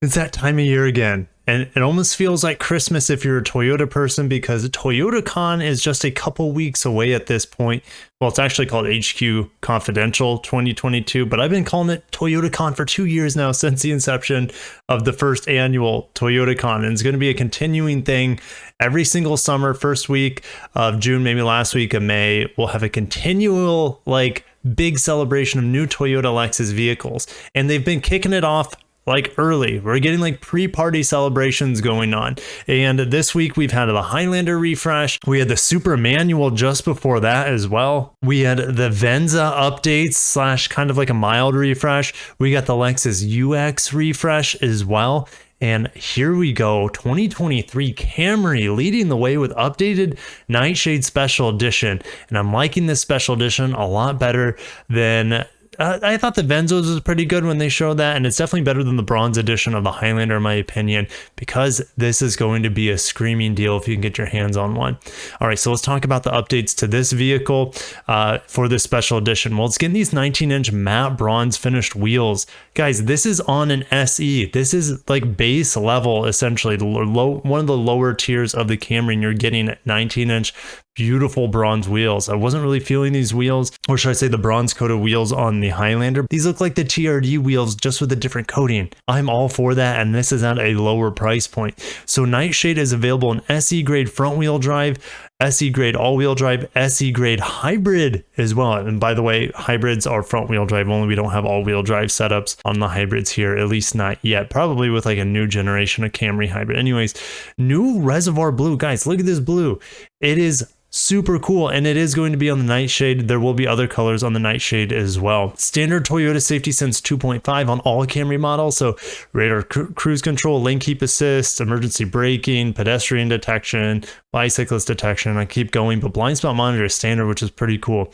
It's that time of year again. And it almost feels like Christmas if you're a Toyota person, because ToyotaCon is just a couple weeks away at this point. Well, it's actually called HQ Confidential 2022, but I've been calling it ToyotaCon for 2 years now, since the inception of the first annual ToyotaCon. And it's going to be a continuing thing every single summer. First week of June, maybe last week of May, we'll have a continual, like, big celebration of new Toyota Lexus vehicles. And they've been kicking it off like early. We're getting like pre-party celebrations going on. And this week we've had the Highlander refresh. We had the Super Manual just before that as well. We had the Venza updates slash kind of like a mild refresh. We got the Lexus UX refresh as well. And here we go, 2023 Camry leading the way with updated Nightshade Special Edition. And I'm liking this Special Edition a lot better than I thought the Venzos was pretty good when they showed that, and it's definitely better than the bronze edition of the Highlander in my opinion, because this is going to be a screaming deal if you can get your hands on one. All right, so let's talk about the updates to this vehicle for this special edition. Well, it's getting these 19-inch matte bronze finished wheels. Guys, this is on an SE. This is like base level, essentially, one of the lower tiers of the Camry, and you're getting 19-inch beautiful bronze wheels. I wasn't really feeling these wheels, or should I say the bronze coated wheels on the Highlander. These look like the TRD wheels, just with a different coating. I'm all for that, and this is at a lower price point. So Nightshade is available in SE grade front wheel drive, SE grade all-wheel drive, SE grade hybrid as well. And by the way, hybrids are front wheel drive only. We don't have all-wheel drive setups on the hybrids here, at least not yet. Probably with like a new generation of Camry hybrid. Anyways, new Reservoir Blue. Guys, look at this blue. It is super cool, and it is going to be on the Nightshade. There will be other colors on the Nightshade as well. Standard Toyota Safety Sense 2.5 on all Camry models, so radar cruise control, lane keep assist, emergency braking, pedestrian detection, bicyclist detection. I keep going, but blind spot monitor is standard, which is pretty cool.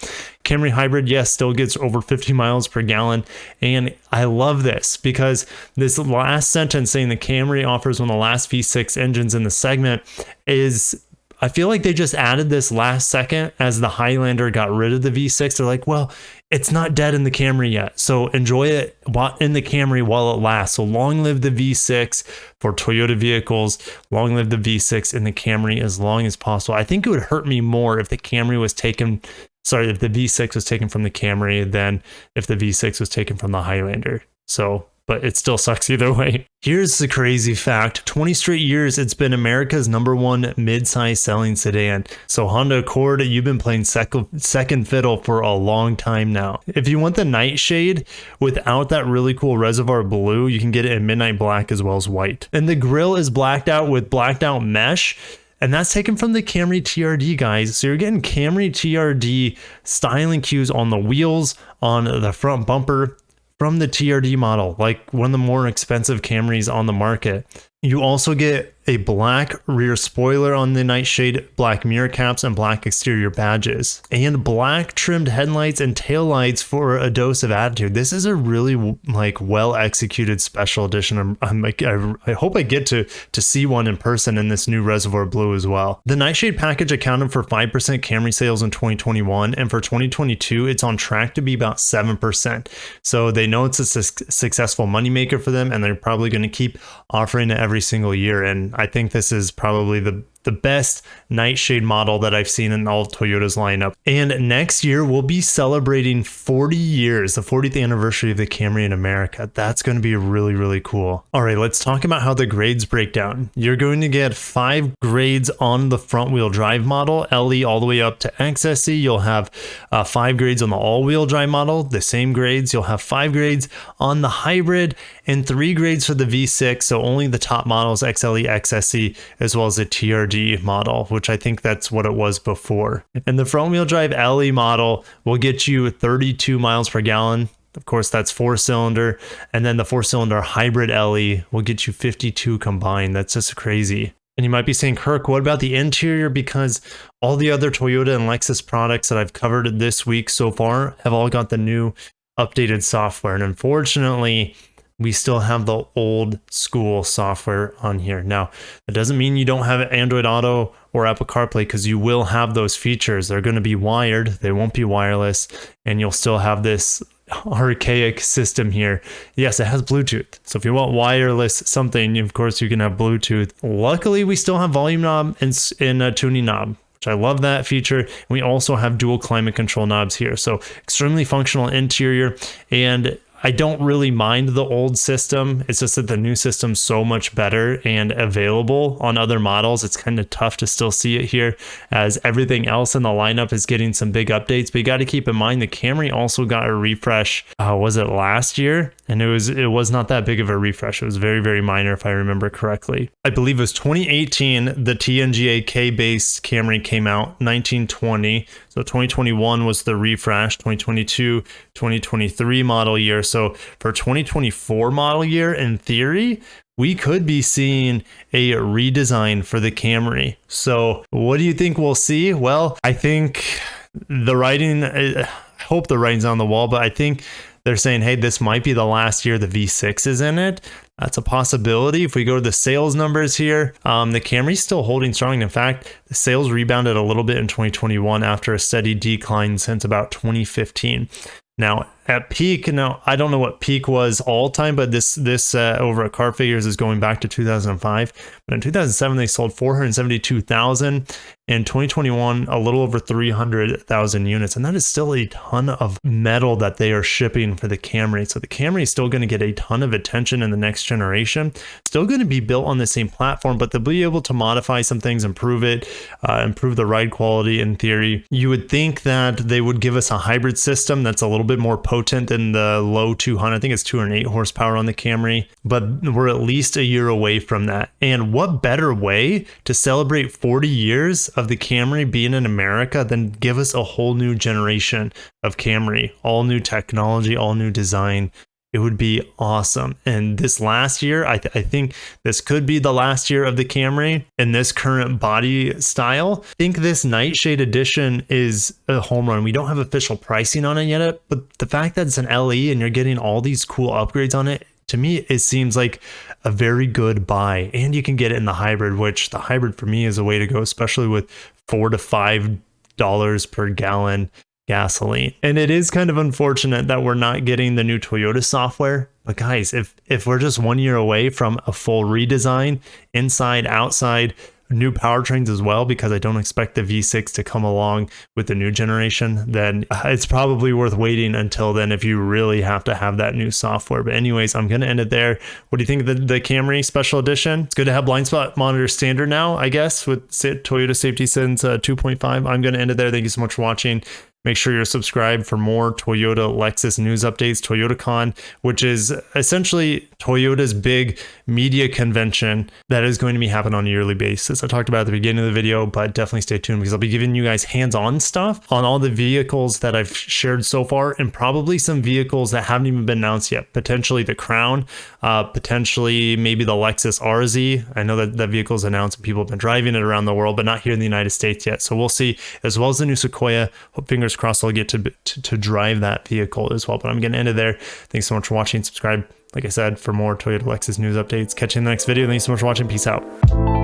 Camry hybrid, yes, still gets over 50 miles per gallon, and I love this because this last sentence saying the Camry offers one of the last V6 engines in the segment is, I feel like they just added this last second as the Highlander got rid of the V6. They're like, well, it's not dead in the Camry yet, so enjoy it in the Camry while it lasts. So long live the V6 for Toyota vehicles. Long live the V6 in the Camry as long as possible. I think it would hurt me more if the Camry was taken, if the V6 was taken from the Camry than if the V6 was taken from the Highlander. So, but it still sucks either way. Here's the crazy fact. 20 straight years, it's been America's #1 mid-size selling sedan. So Honda Accord, you've been playing second fiddle for a long time now. If you want the Nightshade without that really cool Reservoir Blue, you can get it in midnight black as well as white. And the grille is blacked out with blacked out mesh. And that's taken from the Camry TRD, guys. So you're getting Camry TRD styling cues on the wheels, on the front bumper, from the TRD model, like one of the more expensive Camrys on the market. You also get a black rear spoiler on the Nightshade, black mirror caps, and black exterior badges, and black trimmed headlights and taillights for a dose of attitude. This is a really like well executed special edition. I hope I get to see one in person in this new Reservoir Blue as well. The Nightshade package accounted for 5% Camry sales in 2021, and for 2022 it's on track to be about 7%. So they know it's a successful moneymaker for them, and they're probably going to keep offering it every single year. And I think this is probably the best Nightshade model that I've seen in all of Toyota's lineup. And next year we'll be celebrating 40 years, the 40th anniversary of the Camry in America. That's going to be really, really cool. All right, let's talk about how the grades break down. You're going to get 5 grades on the front wheel drive model, LE all the way up to XSE. You'll have 5 grades on the all-wheel drive model, the same grades. You'll have 5 grades on the hybrid and 3 grades for the V6. So only the top models, XLE, XSE, as well as the TRD model, which I think that's what it was before. And the front wheel drive LE model will get you 32 miles per gallon. Of course, that's 4-cylinder. And then the 4-cylinder hybrid LE will get you 52 combined. That's just crazy. And you might be saying, Kirk, what about the interior? Because all the other Toyota and Lexus products that I've covered this week so far have all got the new updated software. And unfortunately, we still have the old school software on here. Now, that doesn't mean you don't have Android Auto or Apple CarPlay, because you will have those features. They're going to be wired. They won't be wireless. And you'll still have this archaic system here. Yes, it has Bluetooth. So if you want wireless something, of course you can have Bluetooth. Luckily, we still have volume knob and a tuning knob, which I love that feature. And we also have dual climate control knobs here. So extremely functional interior, and I don't really mind the old system. It's just that the new system's so much better and available on other models. It's kind of tough to still see it here, as everything else in the lineup is getting some big updates. But you got to keep in mind the Camry also got a refresh. Was it last year? And it was not that big of a refresh. It was very, very minor, if I remember correctly. I believe it was 2018, the TNGA K-based Camry came out, 1920. So 2021 was the refresh, 2022, 2023 model year. So for 2024 model year, in theory, we could be seeing a redesign for the Camry. So what do you think we'll see? Well, I think the writing, I hope the writing's on the wall, but I think they're saying, hey, this might be the last year the V6 is in it. That's a possibility. If we go to the sales numbers here, the Camry's still holding strong. In fact, the sales rebounded a little bit in 2021 after a steady decline since about 2015. Now, at peak, now I don't know what peak was all time, but this over at Car Figures is going back to 2005. But in 2007, they sold 472,000. In 2021, a little over 300,000 units, and that is still a ton of metal that they are shipping for the Camry. So the Camry is still going to get a ton of attention in the next generation. Still going to be built on the same platform, but they'll be able to modify some things, improve it, improve the ride quality. In theory, you would think that they would give us a hybrid system that's a little bit more potent than the low 200. I think it's 208 horsepower on the Camry, but we're at least a year away from that. And what better way to celebrate 40 years of the Camry being in America than give us a whole new generation of Camry, all new technology, all new design. It would be awesome. And this last year, I think this could be the last year of the Camry in this current body style. I think this Nightshade Edition is a home run. We don't have official pricing on it yet, but the fact that it's an LE and you're getting all these cool upgrades on it, to me, it seems like a very good buy. And you can get it in the hybrid, which the hybrid for me is a way to go, especially with $4 to $5 per gallon gasoline. And it is kind of unfortunate that we're not getting the new Toyota software. But guys, if we're just 1 year away from a full redesign, inside, outside, new powertrains as well, because I don't expect the V6 to come along with the new generation, then it's probably worth waiting until then if you really have to have that new software. But anyways, I'm going to end it there. What do you think of the Camry Special Edition? It's good to have blind spot monitor standard now, I guess, with Toyota Safety Sense 2.5. I'm going to end it there. Thank you so much for watching. Make sure you're subscribed for more Toyota Lexus news updates. ToyotaCon, which is essentially Toyota's big media convention that is going to be happening on a yearly basis. I talked about it at the beginning of the video, but definitely stay tuned because I'll be giving you guys hands-on stuff on all the vehicles that I've shared so far, and probably some vehicles that haven't even been announced yet. Potentially the Crown, potentially maybe the Lexus RZ. I know that that vehicle's announced and people have been driving it around the world, but not here in the United States yet. So we'll see, as well as the new Sequoia. Hope, fingers crossed, I'll get to drive that vehicle as well. But I'm going to end it there. Thanks so much for watching. Subscribe, like I said, for more Toyota Lexus news updates. Catch you in the next video. Thanks so much for watching. Peace out.